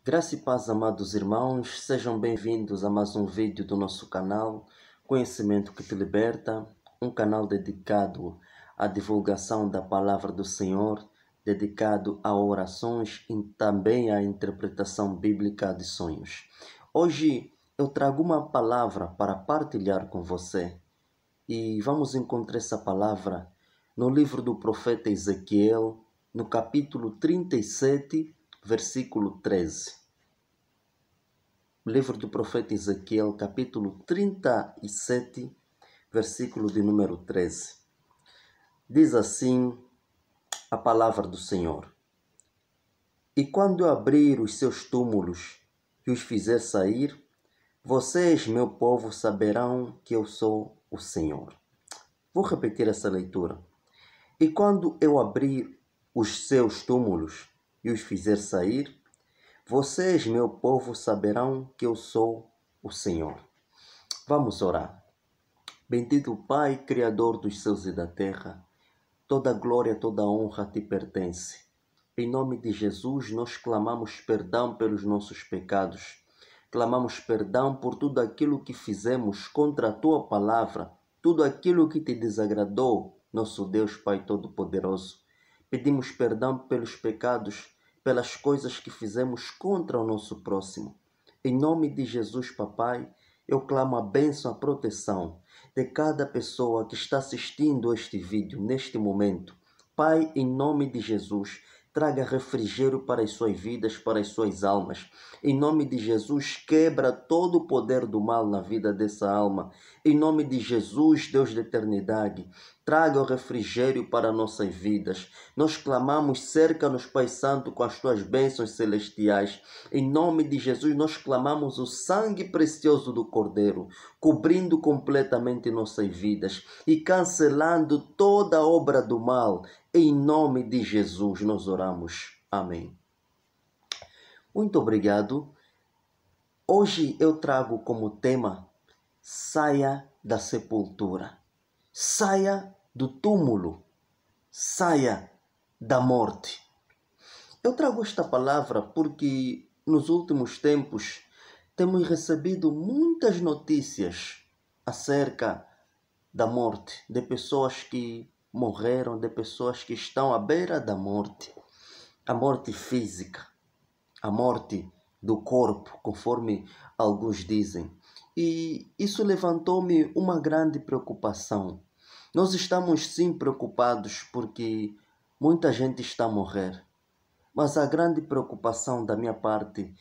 Graça e paz, amados irmãos, sejam bem-vindos a mais um vídeo do nosso canal Conhecimento que te Liberta, um canal dedicado à divulgação da Palavra do Senhor, dedicado a orações e também à interpretação bíblica de sonhos. Hoje eu trago uma palavra para partilhar com você e vamos encontrar essa palavra no livro do profeta Ezequiel, no capítulo 37, versículo 13. Livro do profeta Ezequiel, capítulo 37, versículo de número 13. Diz assim a palavra do Senhor: E quando eu abrir os seus túmulos e os fizer sair, vocês, meu povo, saberão que eu sou o Senhor. Vou repetir essa leitura. E quando eu abrir os seus túmulos e os fizer sair, vocês, meu povo, saberão que eu sou o Senhor. Vamos orar. Bendito Pai, Criador dos céus e da terra, toda glória, toda honra te pertence. Em nome de Jesus, nós clamamos perdão pelos nossos pecados. Clamamos perdão por tudo aquilo que fizemos contra a tua palavra, tudo aquilo que te desagradou, nosso Deus Pai Todo-Poderoso. Pedimos perdão pelos pecados, pelas coisas que fizemos contra o nosso próximo. Em nome de Jesus, Papai, eu clamo a bênção, a proteção de cada pessoa que está assistindo este vídeo neste momento. Pai, em nome de Jesus, traga refrigério para as suas vidas, para as suas almas. Em nome de Jesus, quebra todo o poder do mal na vida dessa alma. Em nome de Jesus, Deus da eternidade, traga o refrigério para nossas vidas. Nós clamamos, cerca-nos, Pai Santo, com as tuas bênçãos celestiais. Em nome de Jesus, nós clamamos o sangue precioso do Cordeiro, cobrindo completamente nossas vidas e cancelando toda obra do mal. Em nome de Jesus, nós oramos. Amém. Muito obrigado. Hoje eu trago como tema: saia da sepultura. Saia do túmulo, saia da morte. Eu trago esta palavra porque nos últimos tempos temos recebido muitas notícias acerca da morte, de pessoas que morreram, de pessoas que estão à beira da morte. A morte física, a morte do corpo, conforme alguns dizem. E isso levantou-me uma grande preocupação. Nós estamos sim preocupados porque muita gente está a morrer. Mas a grande preocupação da minha parte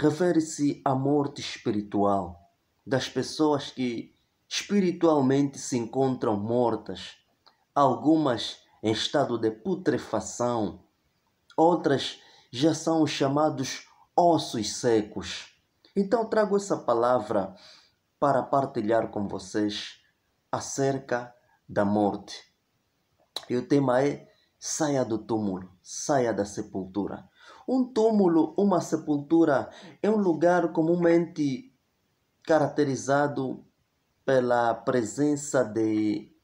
refere-se à morte espiritual, das pessoas que espiritualmente se encontram mortas, algumas em estado de putrefação, outras já são os chamados ossos secos. Então trago essa palavra para partilhar com vocês acerca da morte. E o tema é: saia do túmulo, saia da sepultura. Um túmulo, uma sepultura, é um lugar comumente caracterizado pela presença de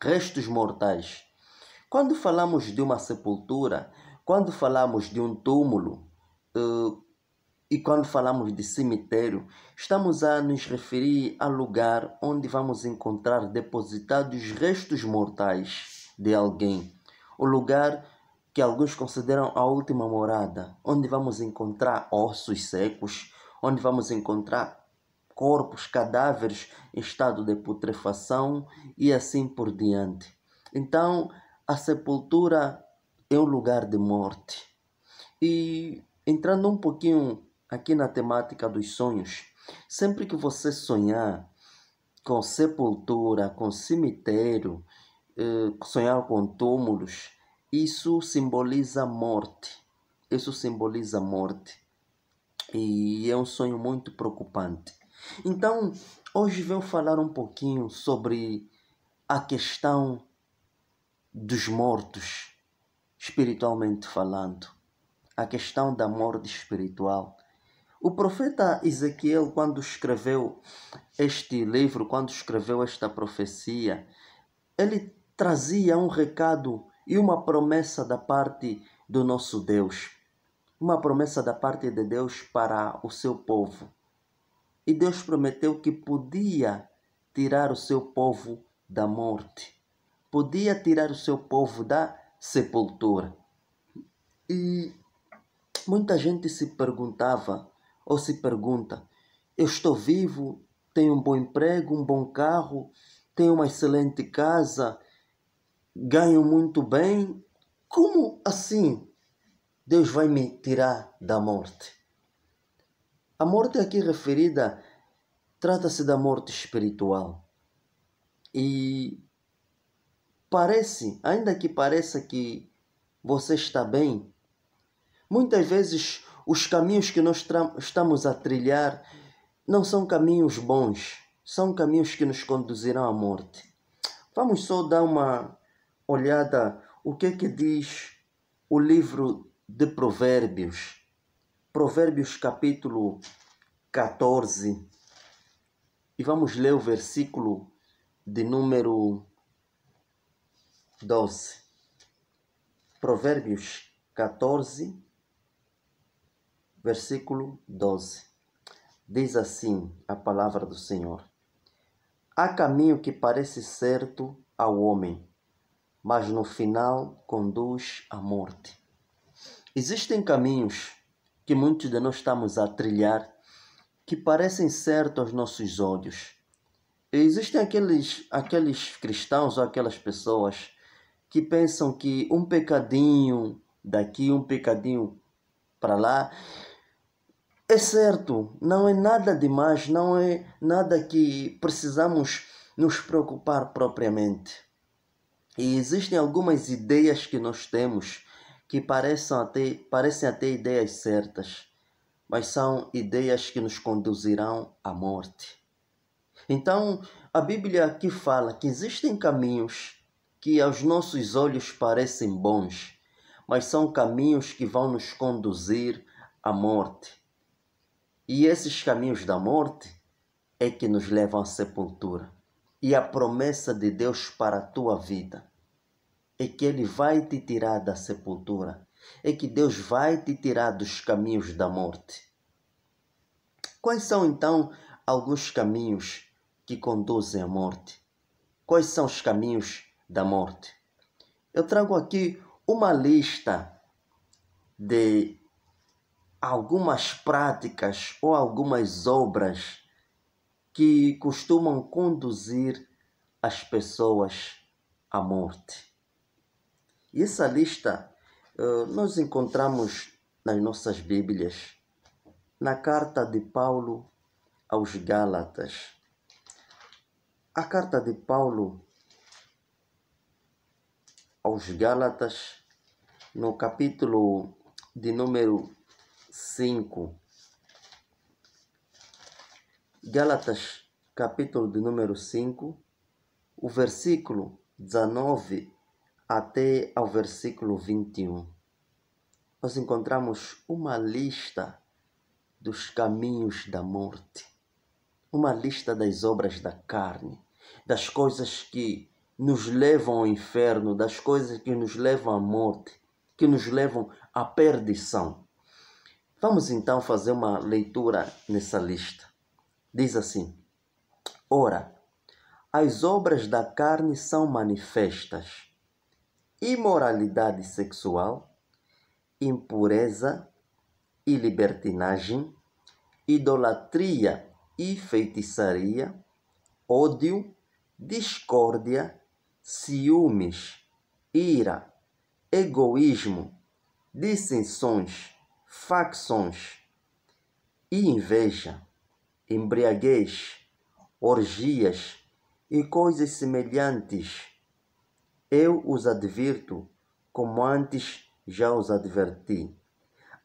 restos mortais. Quando falamos de uma sepultura, quando falamos de um túmulo e quando falamos de cemitério, estamos a nos referir ao lugar onde vamos encontrar depositados restos mortais de alguém. O lugar que alguns consideram a última morada, onde vamos encontrar ossos secos, onde vamos encontrar corpos, cadáveres em estado de putrefação e assim por diante. Então, a sepultura é um lugar de morte. E entrando um pouquinho aqui na temática dos sonhos, sempre que você sonhar com sepultura, com cemitério, sonhar com túmulos, isso simboliza morte. Isso simboliza morte. E é um sonho muito preocupante. Então, hoje venho falar um pouquinho sobre a questão dos mortos, espiritualmente falando. A questão da morte espiritual. O profeta Ezequiel, quando escreveu este livro, quando escreveu esta profecia, ele trazia um recado e uma promessa da parte do nosso Deus. uma promessa da parte de Deus para o seu povo. E Deus prometeu que podia tirar o seu povo da morte, podia tirar o seu povo da sepultura. E muita gente se perguntava ou se pergunta: eu estou vivo, tenho um bom emprego, um bom carro, tenho uma excelente casa, ganho muito bem. Como assim Deus vai me tirar da morte? A morte aqui referida trata-se da morte espiritual. E ainda que pareça que você está bem, muitas vezes os caminhos que nós estamos a trilhar não são caminhos bons, são caminhos que nos conduzirão à morte. Vamos só dar uma olhada o que diz o livro de Provérbios. Provérbios capítulo 14. E vamos ler o versículo de número 12. Provérbios 14, versículo 12. Diz assim a palavra do Senhor: há caminho que parece certo ao homem, mas no final conduz à morte. Existem caminhos que muitos de nós estamos a trilhar que parecem certos aos nossos olhos. E existem aqueles cristãos ou aquelas pessoas que pensam que um pecadinho daqui, um pecadinho para lá, é certo, não é nada demais, não é nada que precisamos nos preocupar propriamente. E existem algumas ideias que nós temos que parecem até ideias certas, mas são ideias que nos conduzirão à morte. Então, a Bíblia aqui fala que existem caminhos que aos nossos olhos parecem bons, mas são caminhos que vão nos conduzir à morte. E esses caminhos da morte é que nos levam à sepultura. E a promessa de Deus para a tua vida é que Ele vai te tirar da sepultura, é que Deus vai te tirar dos caminhos da morte. Quais são então alguns caminhos que conduzem à morte? Quais são os caminhos da morte? Eu trago aqui uma lista de algumas práticas ou algumas obras que costumam conduzir as pessoas à morte. E essa lista nós encontramos nas nossas Bíblias, na carta de Paulo aos Gálatas. A carta de Paulo aos Gálatas, no capítulo de número 5. Gálatas, capítulo de número 5, o versículo 19 até ao versículo 21. Nós encontramos uma lista dos caminhos da morte, uma lista das obras da carne, das coisas que nos levam ao inferno, das coisas que nos levam à morte, que nos levam à perdição. Vamos então fazer uma leitura nessa lista. Diz assim: ora, as obras da carne são manifestas: imoralidade sexual, impureza e libertinagem, idolatria e feitiçaria, ódio, discórdia, ciúmes, ira, egoísmo, dissensões, facções e inveja, embriaguez, orgias e coisas semelhantes. Eu os advirto, como antes já os adverti.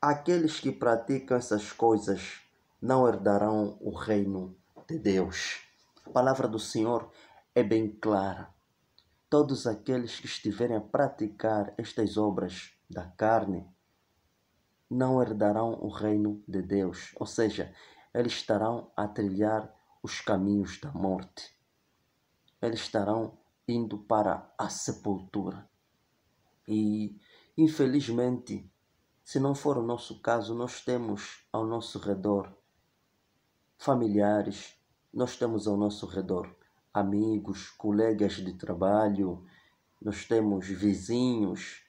Aqueles que praticam essas coisas não herdarão o reino de Deus. A palavra do Senhor é bem clara. Todos aqueles que estiverem a praticar estas obras da carne não herdarão o reino de Deus. Ou seja, eles estarão a trilhar os caminhos da morte. Eles estarão indo para a sepultura. E, infelizmente, Se não for o nosso caso, nós temos ao nosso redor familiares, nós temos ao nosso redor amigos, colegas de trabalho, nós temos vizinhos,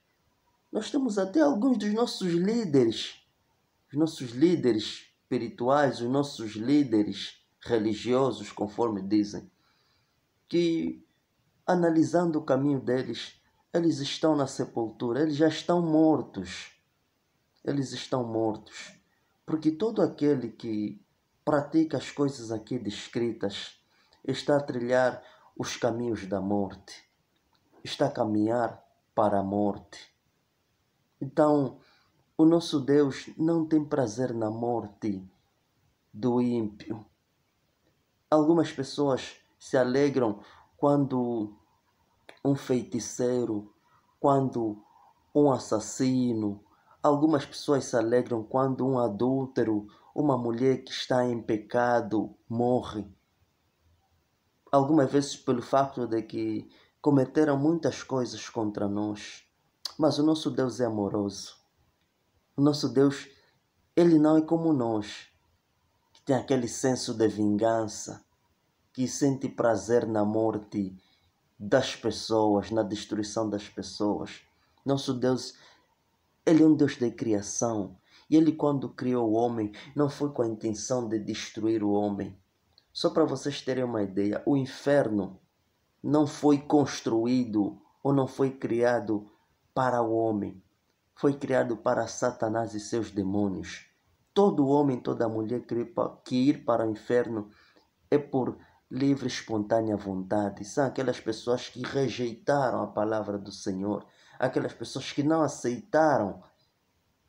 nós temos até alguns dos nossos líderes, os nossos líderes espirituais, os nossos líderes religiosos, conforme dizem, que analisando o caminho deles, eles estão na sepultura, eles já estão mortos. Eles estão mortos. Porque todo aquele que pratica as coisas aqui descritas está a trilhar os caminhos da morte, está a caminhar para a morte. Então, o nosso Deus não tem prazer na morte do ímpio. Algumas pessoas se alegram quando um feiticeiro, quando um assassino, algumas pessoas se alegram quando um adúltero, uma mulher que está em pecado, morre. Algumas vezes pelo facto de que cometeram muitas coisas contra nós. Mas o nosso Deus é amoroso. O nosso Deus, ele não é como nós, que tem aquele senso de vingança, que sente prazer na morte das pessoas, na destruição das pessoas. Nosso Deus, ele é um Deus de criação. E ele, quando criou o homem, não foi com a intenção de destruir o homem. Só para vocês terem uma ideia, o inferno não foi construído ou não foi criado para o homem. Foi criado para Satanás e seus demônios. Todo homem, toda mulher que ir para o inferno é por livre e espontânea vontade. São aquelas pessoas que rejeitaram a palavra do Senhor. Aquelas pessoas que não aceitaram,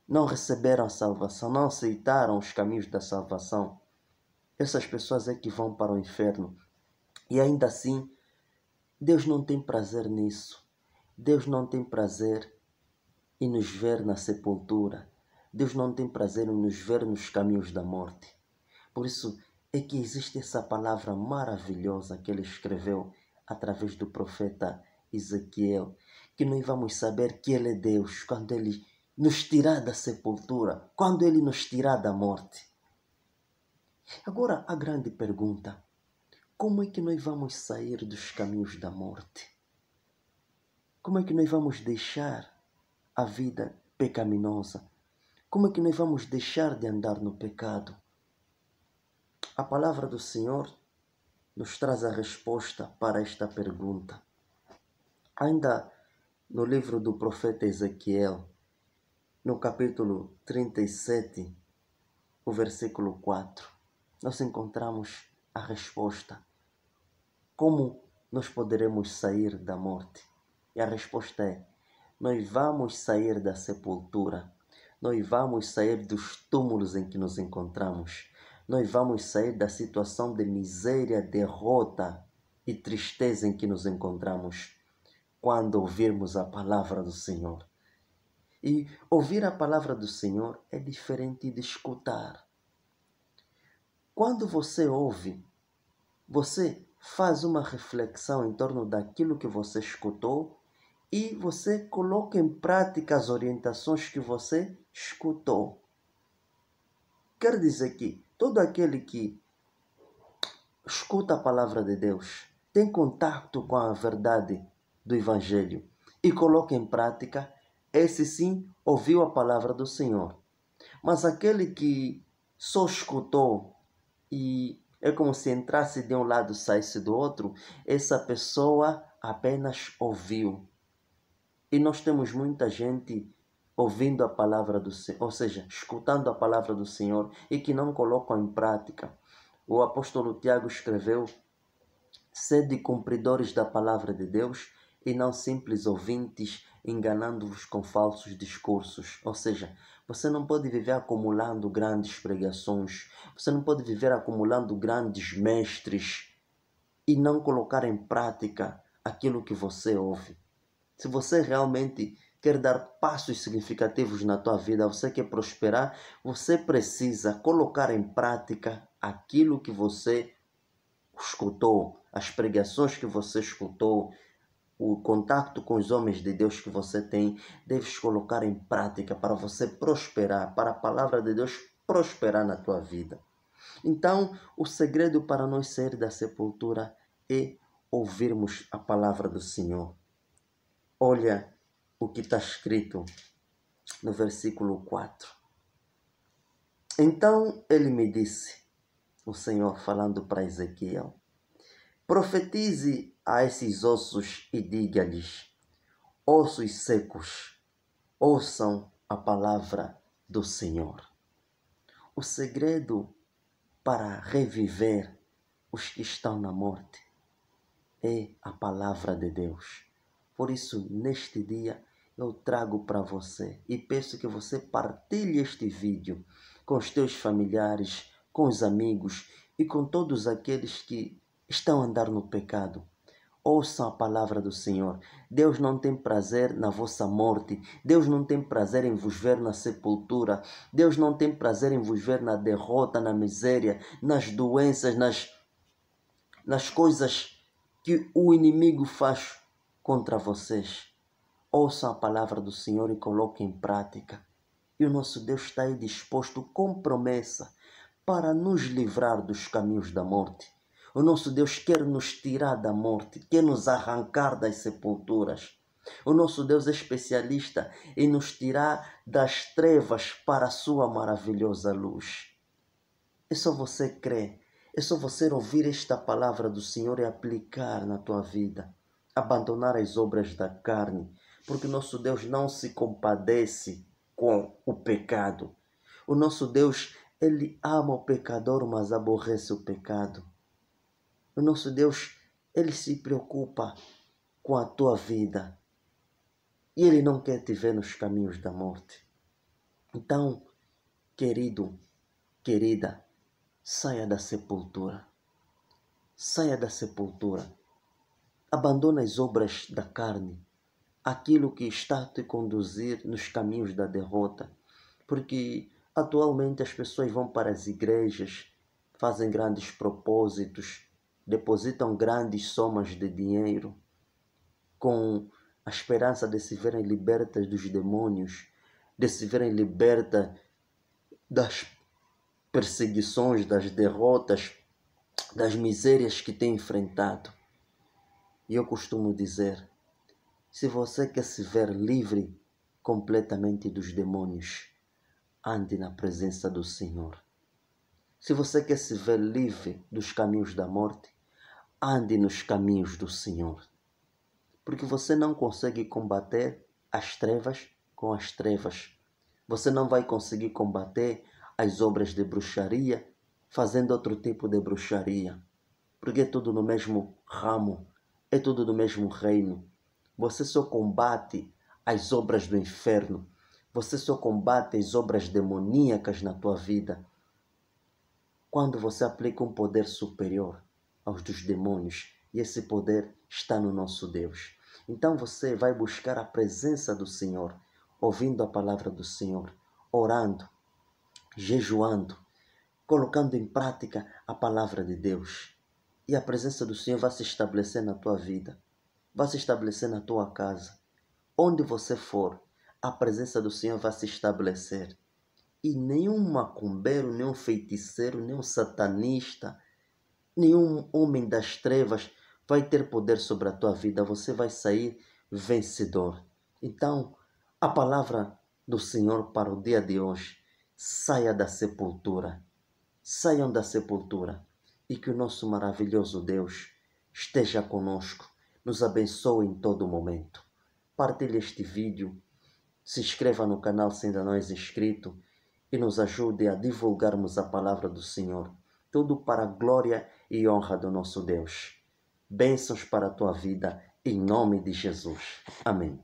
não receberam a salvação, não aceitaram os caminhos da salvação. Essas pessoas é que vão para o inferno. E ainda assim, Deus não tem prazer nisso. Deus não tem prazer em nos ver na sepultura. Deus não tem prazer em nos ver nos caminhos da morte. Por isso é que existe essa palavra maravilhosa que ele escreveu através do profeta Ezequiel, que nós vamos saber que ele é Deus quando ele nos tirar da sepultura, quando ele nos tirar da morte. Agora a grande pergunta: como é que nós vamos sair dos caminhos da morte? Como é que nós vamos deixar a vida pecaminosa? Como é que nós vamos deixar de andar no pecado? A palavra do Senhor nos traz a resposta para esta pergunta. Ainda no livro do profeta Ezequiel, no capítulo 37, o versículo 4, nós encontramos a resposta. Como nós poderemos sair da morte? E a resposta é: nós vamos sair da sepultura, nós vamos sair dos túmulos em que nos encontramos, nós vamos sair da situação de miséria, derrota e tristeza em que nos encontramos quando ouvirmos a palavra do Senhor. E ouvir a palavra do Senhor é diferente de escutar. Quando você ouve, você faz uma reflexão em torno daquilo que você escutou e você coloca em prática as orientações que você escutou. Quer dizer que todo aquele que escuta a palavra de Deus, tem contato com a verdade do Evangelho e coloca em prática, esse sim ouviu a palavra do Senhor. Mas aquele que só escutou e é como se entrasse de um lado e saísse do outro, essa pessoa apenas ouviu. E nós temos muita gente ouvindo a palavra do Senhor, ou seja, escutando a palavra do Senhor e que não colocam em prática. O apóstolo Tiago escreveu: sede cumpridores da palavra de Deus e não simples ouvintes, enganando-vos com falsos discursos. Ou seja, você não pode viver acumulando grandes pregações, você não pode viver acumulando grandes mestres e não colocar em prática aquilo que você ouve. Se você realmente quer dar passos significativos na tua vida, você quer prosperar, você precisa colocar em prática aquilo que você escutou, as pregações que você escutou, o contato com os homens de Deus que você tem, deves colocar em prática para você prosperar, para a palavra de Deus prosperar na tua vida. Então, o segredo para nós sair da sepultura é ouvirmos a palavra do Senhor. Olha o que está escrito no versículo 4. Então ele me disse, o Senhor falando para Ezequiel, profetize a esses ossos e diga-lhes, ossos secos, ouçam a palavra do Senhor. O segredo para reviver os que estão na morte é a palavra de Deus. Por isso, neste dia, eu trago para você e peço que você partilhe este vídeo com os teus familiares, com os amigos e com todos aqueles que estão a andar no pecado. Ouçam a palavra do Senhor. Deus não tem prazer na vossa morte. Deus não tem prazer em vos ver na sepultura. Deus não tem prazer em vos ver na derrota, na miséria, nas doenças, nas coisas que o inimigo faz contra vocês. Ouçam a palavra do Senhor e coloquem em prática. E o nosso Deus está aí disposto com promessa para nos livrar dos caminhos da morte. O nosso Deus quer nos tirar da morte, quer nos arrancar das sepulturas. O nosso Deus é especialista em nos tirar das trevas para a sua maravilhosa luz. É só você crer, é só você ouvir esta palavra do Senhor e aplicar na tua vida. Abandonar as obras da carne, porque o nosso Deus não se compadece com o pecado. O nosso Deus, Ele ama o pecador, mas aborrece o pecado. O nosso Deus, Ele se preocupa com a tua vida. E Ele não quer te ver nos caminhos da morte. Então, querido, querida, saia da sepultura. Saia da sepultura. Abandona as obras da carne. Aquilo que está a te conduzir nos caminhos da derrota. Porque atualmente as pessoas vão para as igrejas, fazem grandes propósitos, depositam grandes somas de dinheiro com a esperança de se verem libertas dos demônios, de se verem libertas das perseguições, das derrotas, das misérias que têm enfrentado. E eu costumo dizer, se você quer se ver livre completamente dos demônios, ande na presença do Senhor. Se você quer se ver livre dos caminhos da morte, ande nos caminhos do Senhor. Porque você não consegue combater as trevas com as trevas. Você não vai conseguir combater as obras de bruxaria fazendo outro tipo de bruxaria. Porque é tudo no mesmo ramo, é tudo do mesmo reino. Você só combate as obras do inferno. Você só combate as obras demoníacas na tua vida quando você aplica um poder superior aos dos demônios. E esse poder está no nosso Deus. Então você vai buscar a presença do Senhor, ouvindo a palavra do Senhor, orando, jejuando, colocando em prática a palavra de Deus. E a presença do Senhor vai se estabelecer na tua vida, vai se estabelecer na tua casa. Onde você for, a presença do Senhor vai se estabelecer. E nenhum macumbeiro, nenhum feiticeiro, nenhum satanista, nenhum homem das trevas vai ter poder sobre a tua vida. Você vai sair vencedor. Então, a palavra do Senhor para o dia de hoje, saia da sepultura. Saiam da sepultura. E que o nosso maravilhoso Deus esteja conosco, nos abençoe em todo momento. Partilhe este vídeo, se inscreva no canal se ainda não és inscrito e nos ajude a divulgarmos a palavra do Senhor. Tudo para a glória e honra do nosso Deus. Bênçãos para a tua vida, em nome de Jesus. Amém.